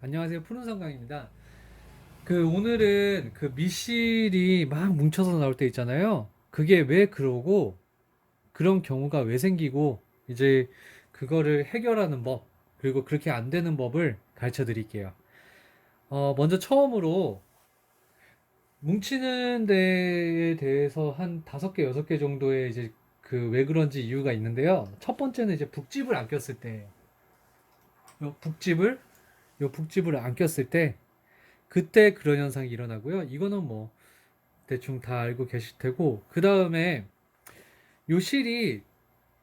안녕하세요. 푸른 성강입니다. 오늘은 미실이 막 뭉쳐서 나올 때 있잖아요. 그게 왜 그러고 그런 경우가 왜 생기고 이제 그거를 해결하는 법, 그리고 그렇게 안 되는 법을 가르쳐 드릴게요. 먼저 처음으로 뭉치는 데에 대해서 한 5개, 6개 정도의 이제 왜 그런지 이유가 있는데요. 첫 번째는 이제 북집을 안 꼈을 때, 요 북집을, 요 북집을 안 꼈을 때 그때 그런 현상이 일어나고요. 이거는 뭐 대충 다 알고 계실 테고, 그 다음에 요 실이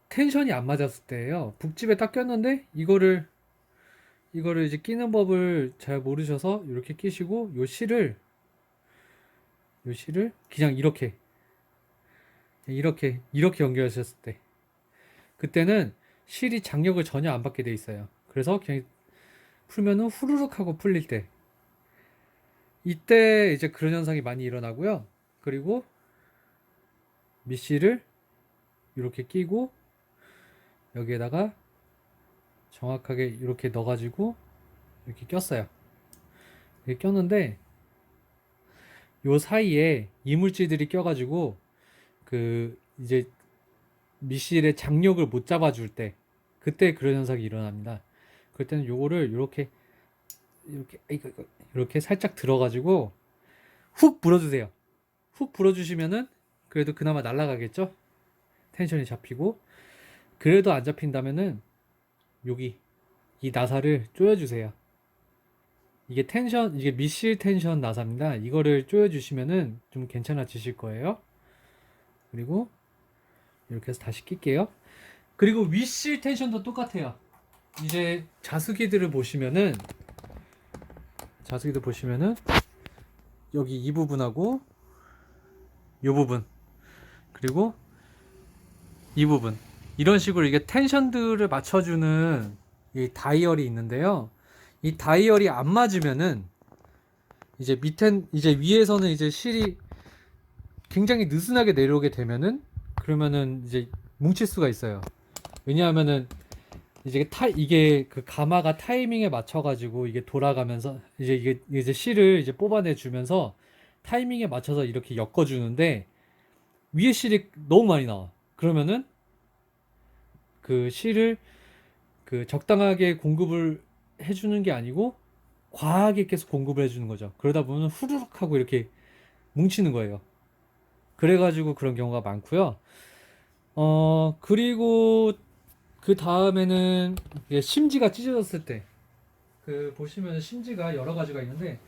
텐션이 안 맞았을 때예요. 북집에 딱 꼈는데 이거를 이제 끼는 법을 잘 모르셔서 이렇게 끼시고 요 실을 그냥 이렇게 연결하셨을 때, 그때는 실이 장력을 전혀 안 받게 돼 있어요. 그래서 그냥 풀면은 후루룩 하고 풀릴 때, 이때 이제 그런 현상이 많이 일어나고요. 그리고 밑실을 이렇게 끼고 여기에다가 정확하게 이렇게 넣어가지고 이렇게 꼈어요. 이렇게 꼈는데 요 사이에 이물질들이 껴가지고 이제 미실의 장력을 못 잡아줄 때, 그때 그런 현상이 일어납니다. 그럴 때는 요거를 이렇게 살짝 들어가지고 훅 불어주세요. 훅 불어주시면은 그래도 그나마 날아가겠죠? 텐션이 잡히고. 그래도 안 잡힌다면은 여기 이 나사를 조여주세요. 이게 미실 텐션 나사입니다. 이거를 조여주시면은 좀 괜찮아지실 거예요. 그리고 이렇게 해서 다시 낄게요. 그리고 위실 텐션도 똑같아요. 이제 자수기들 보시면은 여기 이 부분하고 이 부분, 그리고 이 부분, 이런 식으로 이게 텐션들을 맞춰주는 이 다이얼이 있는데요. 이 다이얼이 안 맞으면은 이제 위에서는 이제 실이 굉장히 느슨하게 내려오게 되면은, 그러면은 이제 뭉칠 수가 있어요. 왜냐하면은 이게 그 가마가 타이밍에 맞춰가지고 이게 돌아가면서 이제 실을 이제 뽑아내 주면서 타이밍에 맞춰서 이렇게 엮어주는데, 위에 실이 너무 많이 나와. 그러면은 그 실을 적당하게 공급을 해주는 게 아니고 과하게 계속 공급을 해주는 거죠. 그러다 보면 후루룩 하고 이렇게 뭉치는 거예요. 그래가지고 그런 경우가 많고요. 그리고 그 다음에는 심지가 찢어졌을 때, 보시면 심지가 여러 가지가 있는데,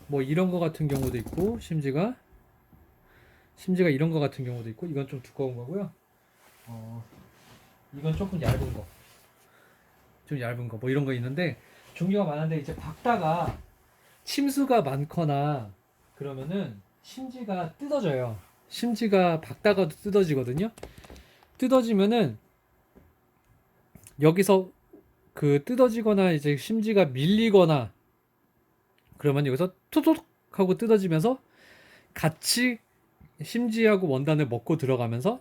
뭐 이런 거 같은 경우도 있고, 심지가 이런 거 같은 경우도 있고, 이건 좀 두꺼운 거고요. 어, 이건 좀 얇은 거, 뭐 이런 거 있는데 종류가 많은데, 이제 박다가 침수가 많거나 그러면은 심지가 뜯어져요. 심지가 박다가도 뜯어지거든요. 뜯어지면은 여기서 뜯어지거나 이제 심지가 밀리거나 그러면 여기서 톡톡 하고 뜯어지면서 같이 심지하고 원단을 먹고 들어가면서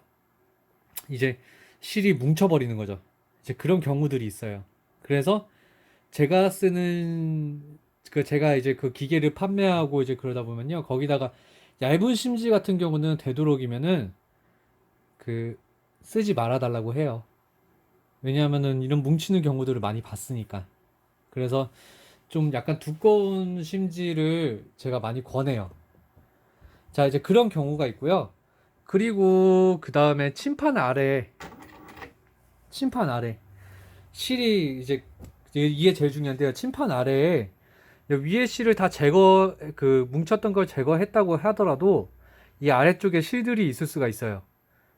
이제 실이 뭉쳐버리는 거죠. 이제 그런 경우들이 있어요. 그래서 제가 쓰는 제가 이제 그 기계를 판매하고 이제 그러다 보면요, 거기다가 얇은 심지 같은 경우는 되도록이면은 그 쓰지 말아 달라고 해요. 왜냐하면은 이런 뭉치는 경우들을 많이 봤으니까. 그래서 좀 약간 두꺼운 심지를 제가 많이 권해요. 자, 이제 그런 경우가 있고요. 그리고 그 다음에 침판 아래 실이 이게 제일 중요한데요. 침판 아래에 위에 실을 다 뭉쳤던 걸 제거했다고 하더라도 이 아래쪽에 실들이 있을 수가 있어요.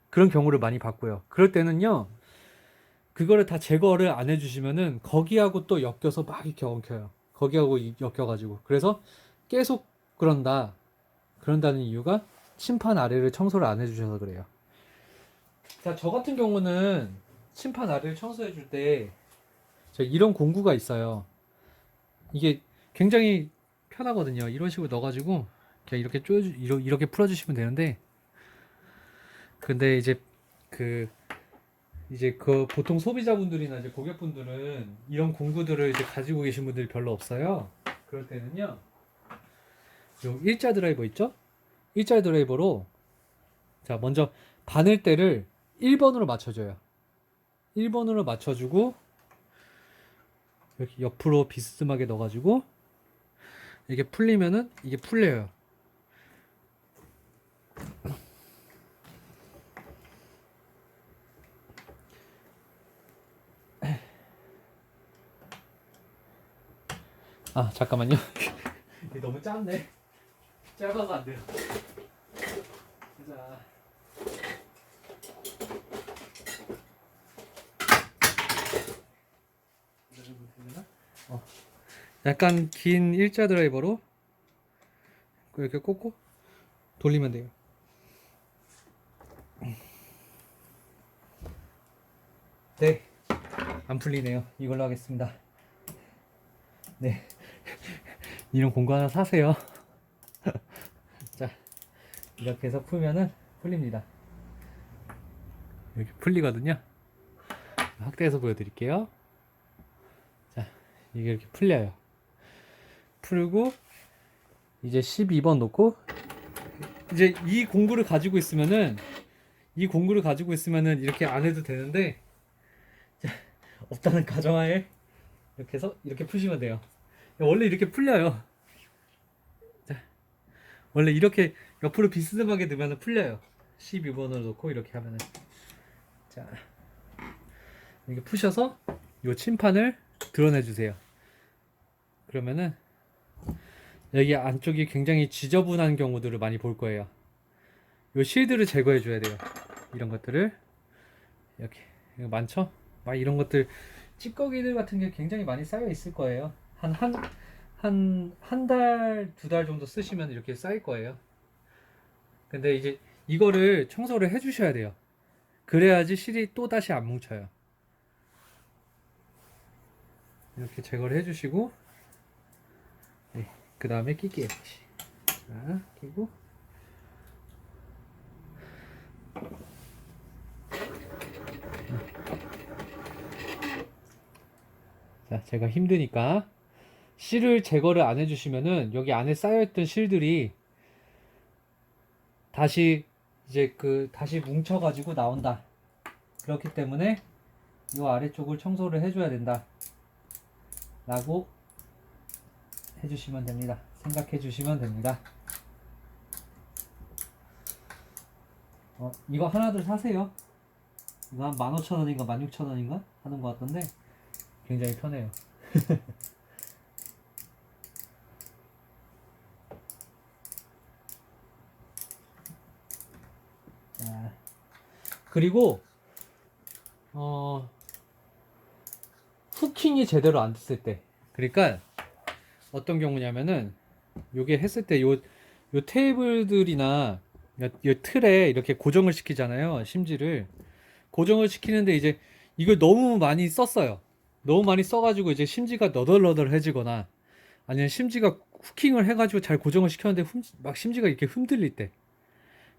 그런 경우를 많이 봤고요. 그럴 때는요, 그거를 다 제거를 안 해주시면은 거기하고 또 엮여서 막 이렇게 엉켜요. 거기하고 엮여가지고. 그래서 계속 그런다는 이유가 침판 아래를 청소를 안 해주셔서 그래요. 자, 저 같은 경우는 침판 아래를 청소해 줄 때 이런 공구가 있어요. 이게 굉장히 편하거든요. 이런 식으로 넣어가지고 그냥 이렇게 풀어주시면 되는데, 근데 그 보통 소비자분들이나 이제 고객분들은 이런 공구들을 이제 가지고 계신 분들이 별로 없어요. 그럴 때는요, 요 일자 드라이버 있죠? 일자 드라이버로, 자, 먼저 바늘대를 1번으로 맞춰줘요. 1번으로 맞춰주고, 이렇게 옆으로 비스듬하게 넣어가지고, 이게 풀리면은, 이게 풀려요. 아, 잠깐만요. 이게 너무 짧네. 짧아서 안 돼요. 자. 약간 긴 일자 드라이버로 이렇게 꽂고 돌리면 돼요. 네, 안 풀리네요. 이걸로 하겠습니다. 네, 이런 공구 하나 사세요. 자, 이렇게 해서 풀면은 풀립니다. 이렇게 풀리거든요. 확대해서 보여드릴게요. 자, 이게 이렇게 풀려요. 풀고 이제 12번 놓고, 이제 이 공구를 가지고 있으면은 이렇게 안 해도 되는데, 자, 없다는 가정하에 이렇게 해서 이렇게 푸시면 돼요. 원래 이렇게 풀려요. 자, 원래 이렇게 옆으로 비스듬하게 넣으면 풀려요. 12번을 놓고 이렇게 하면은, 자, 이렇게 푸셔서 이 침판을 드러내 주세요. 그러면은 여기 안쪽이 굉장히 지저분한 경우들을 많이 볼 거예요. 이 실드를 제거해 줘야 돼요. 이런 것들을 이렇게, 이거 많죠? 막 이런 것들, 찌꺼기들 같은 게 굉장히 많이 쌓여 있을 거예요. 한 달, 2달 정도 쓰시면 이렇게 쌓일 거예요. 근데 이제 이거를 청소를 해 주셔야 돼요. 그래야지 실이 또 다시 안 뭉쳐요. 이렇게 제거를 해 주시고, 네, 그 다음에 끼기예요. 자, 끼고, 자, 제가 힘드니까 실을 제거를 안 해주시면은 여기 안에 쌓여있던 실들이 다시 이제 다시 뭉쳐가지고 나온다. 그렇기 때문에 이 아래쪽을 청소를 해줘야 된다 라고 해주시면 됩니다. 생각해 주시면 됩니다. 이거 하나들 사세요. 이거 한 15,000원인가 16,000원인가 하는 것 같던데 굉장히 편해요. 자, 그리고 후킹이 제대로 안 됐을 때, 그러니까 어떤 경우냐면은 요게 했을 때 요 테이블들이나 요 틀에 이렇게 고정을 시키잖아요. 심지를 고정을 시키는데 이제 이걸 너무 많이 썼어요. 너무 많이 써가지고 이제 심지가 너덜너덜해지거나, 아니면 심지가 후킹을 해가지고 잘 고정을 시켰는데 막 심지가 이렇게 흔들릴 때,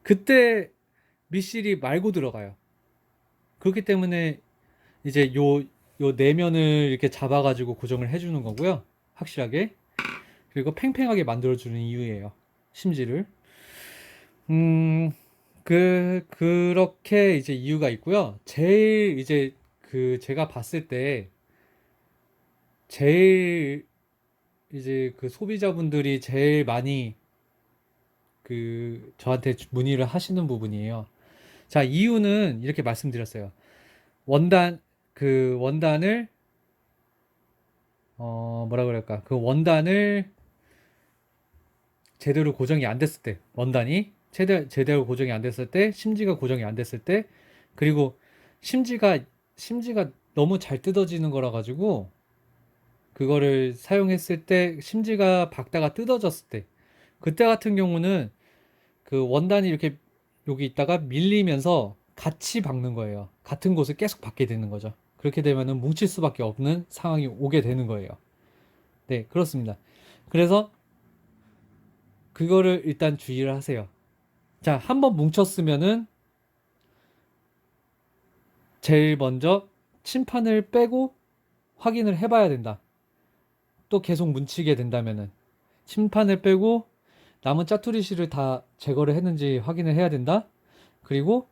그때 미실이 말고 들어가요. 그렇기 때문에 이제 요 내면을 이렇게 잡아가지고 고정을 해주는 거고요. 확실하게. 그리고 팽팽하게 만들어주는 이유예요. 심지를. 그렇게 이제 이유가 있고요. 제일 이제 제가 봤을 때 제일 이제 소비자분들이 제일 많이 저한테 문의를 하시는 부분이에요. 자, 이유는 이렇게 말씀드렸어요. 원단을 뭐라 그럴까? 원단을 제대로 고정이 안 됐을 때, 원단이 제대로 고정이 안 됐을 때, 심지가 고정이 안 됐을 때, 그리고 심지가 너무 잘 뜯어지는 거라 가지고 그거를 사용했을 때 심지가 박다가 뜯어졌을 때, 그때 같은 경우는 원단이 이렇게 여기 있다가 밀리면서 같이 박는 거예요. 같은 곳을 계속 박게 되는 거죠. 그렇게 되면은 뭉칠 수밖에 없는 상황이 오게 되는 거예요. 네, 그렇습니다. 그래서 그거를 일단 주의를 하세요. 자, 한번 뭉쳤으면은 제일 먼저 침판을 빼고 확인을 해봐야 된다. 또 계속 뭉치게 된다면은 침판을 빼고 남은 짜투리 실을 다 제거를 했는지 확인을 해야 된다. 그리고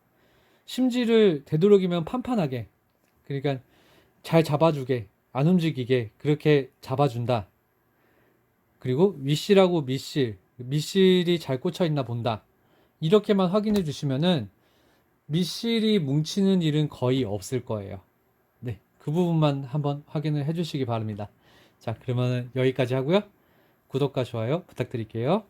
심지를 되도록이면 판판하게, 그러니까 잘 잡아주게, 안 움직이게 그렇게 잡아준다. 그리고 윗실하고 밑실이 잘 꽂혀 있나 본다. 이렇게만 확인해 주시면은 밑실이 뭉치는 일은 거의 없을 거예요. 네, 그 부분만 한번 확인을 해 주시기 바랍니다. 자, 그러면 여기까지 하고요. 구독과 좋아요 부탁드릴게요.